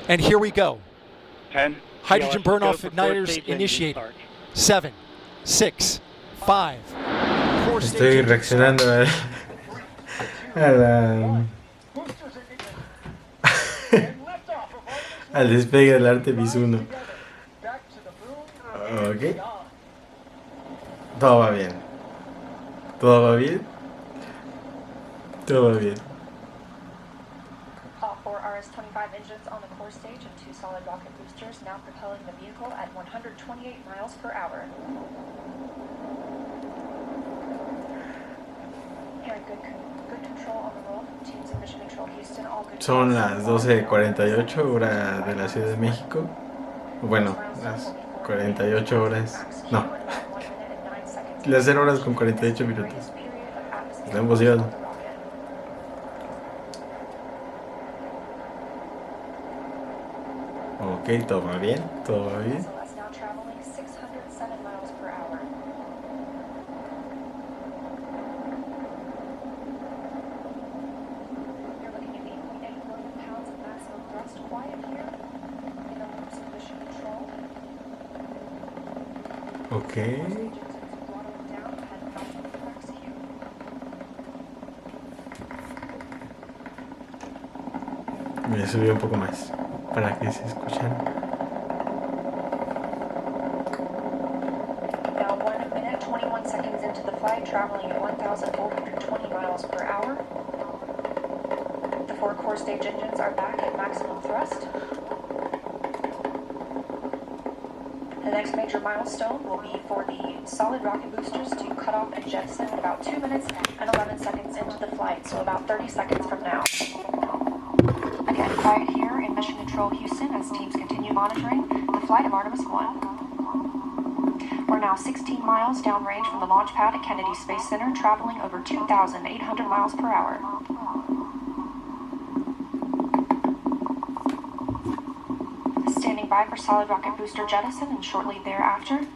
And here we go. 10. Hydrogen TLS burn-off go for igniters first stage initiated. engine 7, 6, 5, 4 Estoy reaccionando a la al despegue del Artemis I. Ok. Todo va bien. Todo va bien. Todo va bien. All 4 RS-25 engines on the core stage and 2 solid rocket boosters now propelling the vehicle at 128 miles per hour. Hearing good control on the roll from teams in Mission Control Houston. All good. Son las 12:48 hora de la Ciudad de México. Bueno, las 48 horas. No. Las 0 horas con 48 minutos. Está emocionado. Ok, todo va bien, todo va bien. Ok. Me subí un poco más para que se escuchen. Now 1 minute, 21 seconds into the flight, traveling at 1,420 miles per hour. The 4 core stage engines are back at maximum thrust. The next major milestone will be for the solid rocket boosters to cut off and jettison about 2 minutes and 11 seconds into the flight, so about 30 seconds from now. Again, quiet here in Mission Control Houston as teams continue monitoring the flight of Artemis I. We're now 16 miles downrange from the launch pad at Kennedy Space Center, traveling over 2,800 miles per hour. Standing by for solid rocket booster jettison and shortly thereafter.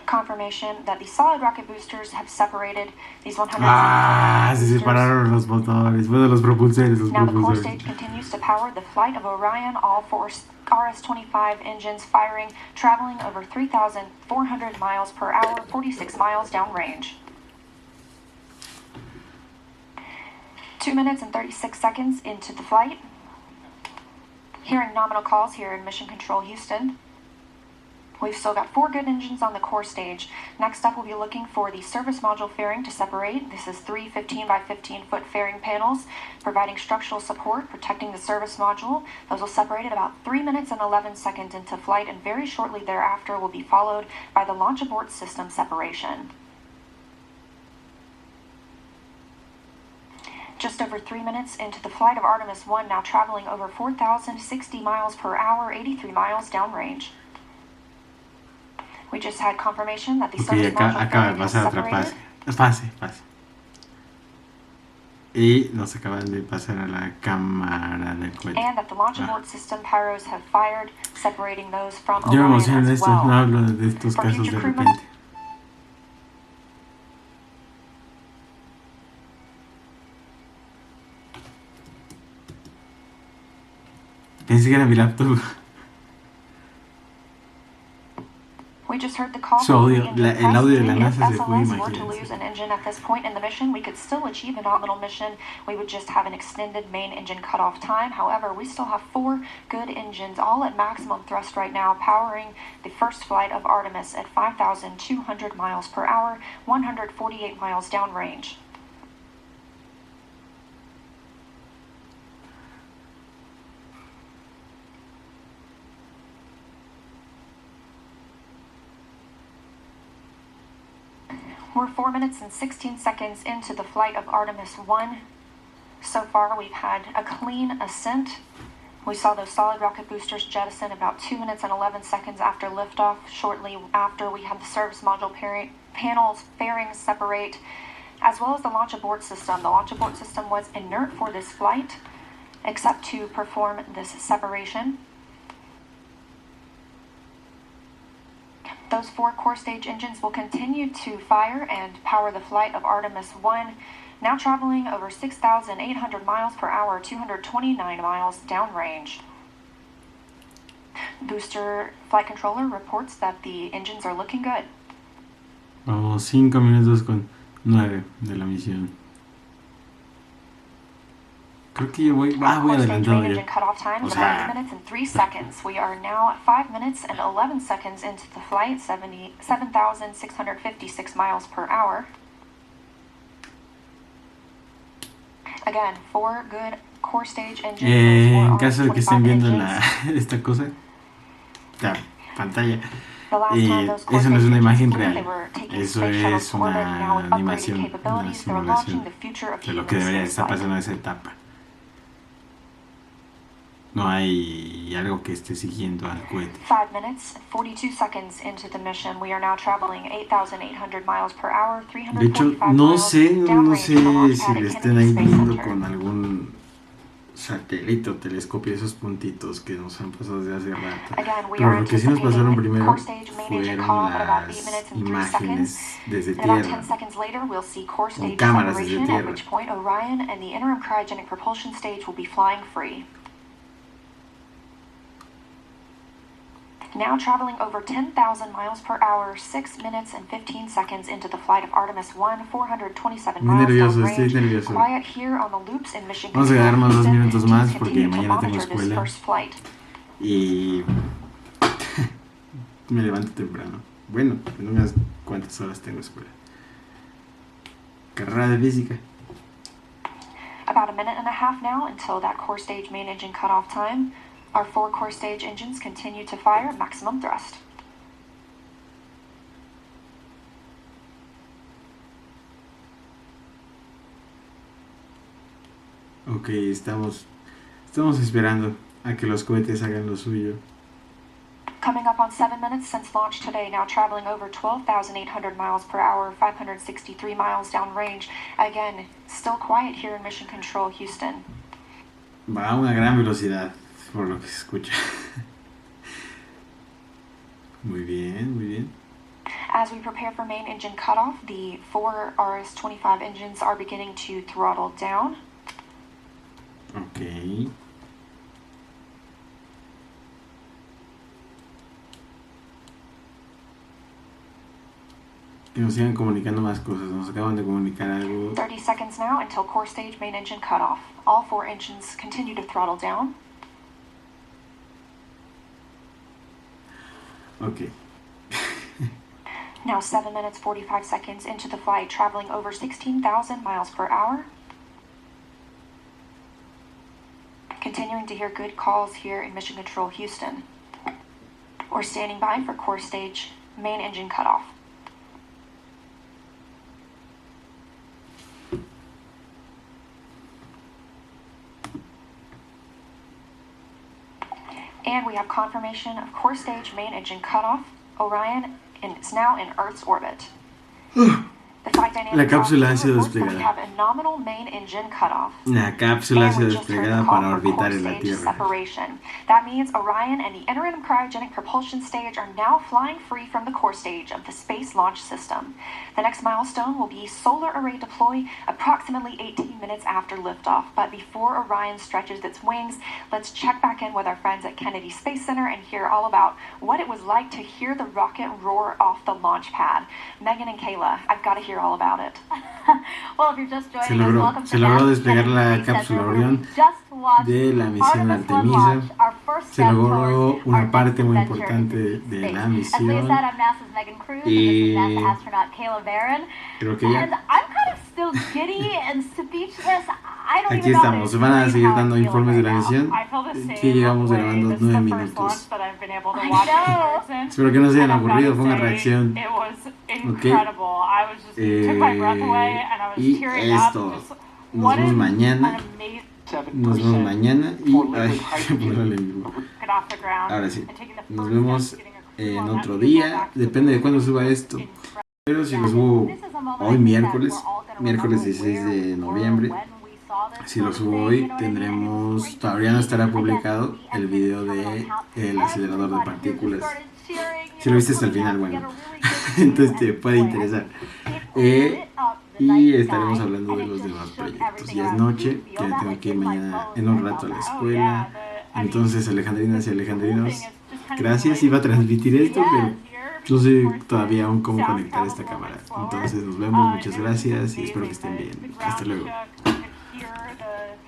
Confirmation that the solid rocket boosters have separated these 100. Se separaron los motores, bueno, los propulsores, Now the core stage continues to power the flight of Orion, all 4 RS-25 engines firing, traveling over 3,400 miles per hour, 46 miles downrange. 2 minutes and 36 seconds into the flight. Hearing nominal calls here in Mission Control Houston. We've still got 4 good engines on the core stage. Next up, we'll be looking for the service module fairing to separate. This is 3 15 by 15 foot fairing panels, providing structural support, protecting the service module. Those will separate at about 3 minutes and 11 seconds into flight, and very shortly thereafter will be followed by the launch abort system separation. Just over 3 minutes into the flight of Artemis I, now traveling over 4,060 miles per hour, 83 miles downrange. We just had confirmation that the service module acaba de fairing is pasar otra separated. fase. Y nos acaban de pasar a la cámara del cohete. And that the launch abort system pyros have fired, separating those from Yo me Orion emociono en as esto, no well. hablo de estos casos de repente. Pensé que era mi laptop. We just heard the call Su from audio, the engine el audio de la press. NASA If se fue, SLS were to imagínense. lose an engine at this point in the mission, we could still achieve a nominal mission. We would just have an extended main engine cutoff time. However, we still have 4 good engines, all at maximum thrust right now, powering the first flight of Artemis at 5,200 miles per hour, 148 miles downrange. We're 4 minutes and 16 seconds into the flight of Artemis I. So far, we've had a clean ascent. We saw those solid rocket boosters jettison about 2 minutes and 11 seconds after liftoff. Shortly after, we had the service module panels, fairings separate, as well as the launch abort system. The launch abort system was inert for this flight, except to perform this separation. Those 4 core stage engines will continue to fire and power the flight of Artemis I, now traveling over 6,800 miles per hour, 229 miles downrange. Booster flight controller reports that the engines are looking good. Vamos 5 minutos con 9 de la misión. Creo que yo voy adelantado ya. Cutoff time O is sea, 5 minutes and 3 seconds. We are now at 5 minutes and 11 seconds into the flight, 7,656 miles per hour. Again, 4 good core stage engines. En caso de que estén viendo esta cosa, la pantalla, eso no es una imagen real, eso es una animación, una simulación de lo que debería estar pasando en esa etapa. No hay algo que esté siguiendo al cohete. 5 minutes, 42 seconds into the mission. We are now traveling 8,800 miles per hour, De hecho, 345 no miles sé downrange si from the launch pad le at estén Kennedy ahí Space viendo Center. con algún satélite o telescopio esos puntitos que nos han pasado desde hace rato. Again, we Pero are lo que sí nos pasaron anticipating primero core stage main engine fueron cutoff at about 8 las minutes and 3 imágenes seconds. desde And about 10 tierra. seconds later, we'll see core stage cámaras desde separation, at tierra. which point Orion and the interim cryogenic propulsion stage will be flying free. Now traveling over 10,000 miles per hour, 6 minutes and 15 seconds into the flight of Artemis I, 427 Muy miles nervioso, downrange. estoy nervioso. Quiet here on the loops in Mission Vamos a Control quedarnos 2 Houston. minutos más Teams porque continue to mañana tengo monitor this escuela first flight. y me levanto temprano. Bueno, en unas cuantas horas tengo escuela. Carrera de física. About a minute and a half now until that core stage main engine cutoff time. Our 4 core stage engines continue to fire at maximum thrust. Ok, estamos esperando a que los cohetes hagan lo suyo. Coming up on 7 minutes since launch today, now traveling over 12,800 miles per hour, 563 miles downrange. Again, still quiet here in Mission Control Houston. Va a una gran velocidad, por lo que se escucha. Muy bien, muy bien. As we prepare for main engine cutoff, the 4 RS-25 engines are beginning to throttle down. Ok. Que nos sigan comunicando más cosas. Nos acaban de comunicar algo. 30 seconds now until core stage main engine cutoff. All 4 engines continue to throttle down. Ok. Now 7 minutes 45 seconds into the flight, traveling over 16,000 miles per hour. Continuing to hear good calls here in Mission Control Houston. We're standing by for core stage main engine cutoff. And we have confirmation of core stage main engine cutoff. Orion is now in Earth's orbit. La cápsula ha sido desplegada. La cápsula ha sido desplegada para orbitar en la Tierra. That means Orion and the interim cryogenic propulsion stage are now flying free from the core stage of the Space Launch System. The next milestone will be solar array deploy approximately 18 minutes after liftoff. But before Orion stretches its wings, let's check back in with our friends at Kennedy Space Center and hear all about what it was like to hear the rocket roar off the launch pad. Megan and Kayla, I've got to hear all about it. Well, if you're just joining us, welcome to Se logró NASA desplegar la Kennedy Space cápsula Center, Orión where we just watched de la misión Artemis I Artemisa. launch, our first Se step logró towards una our parte next muy venture importante into de space. la As Leah misión. said, I'm NASA's Megan Cruz, and this Y is NASA astronaut Kayla Barron. creo que And ya. I'm kind of still giddy and speechless. I don't Aquí even know how estamos. to Se van a explain seguir how I'm dando feeling informes de la right now. misión. I feel the same Aquí llegamos way. grabando This is 9 the first launch minutos. that I've been able to I watch in know. person. Espero que no se hayan And I've aburrido, gotta fue una say, reacción. It was incredible. I was just took my breath away and I was Y tearing esto. up. Just, Nos what vemos an mañana. amazing Nos vemos mañana y ay, ponerle en vivo. get off the ground Ahora sí. and taking the Nos first vemos steps, getting a crew en on that otro vehicle día. back to Depende de the cuándo moon. suba esto. Incredible. Pero si lo subo This is a moment hoy I think miércoles, that we're all gonna miércoles remember 16 de where we noviembre, were when we saw this si lo sort of subo thing, hoy, you know what I mean? And it was tendremos, great to todavía no see, estará again, publicado the el engines video coming on de top. el acelerador de Everybody here just partículas. started cheering, you Si lo viste hasta el final, bueno, entonces te puede interesar. Y estaremos hablando de los demás proyectos. Ya es noche, ya tengo que ir mañana en un rato a la escuela. Entonces, alejandrinas y alejandrinos, gracias. Iba a transmitir esto, pero no sé todavía aún cómo conectar esta cámara. Entonces, nos vemos, muchas gracias y espero que estén bien. Hasta luego.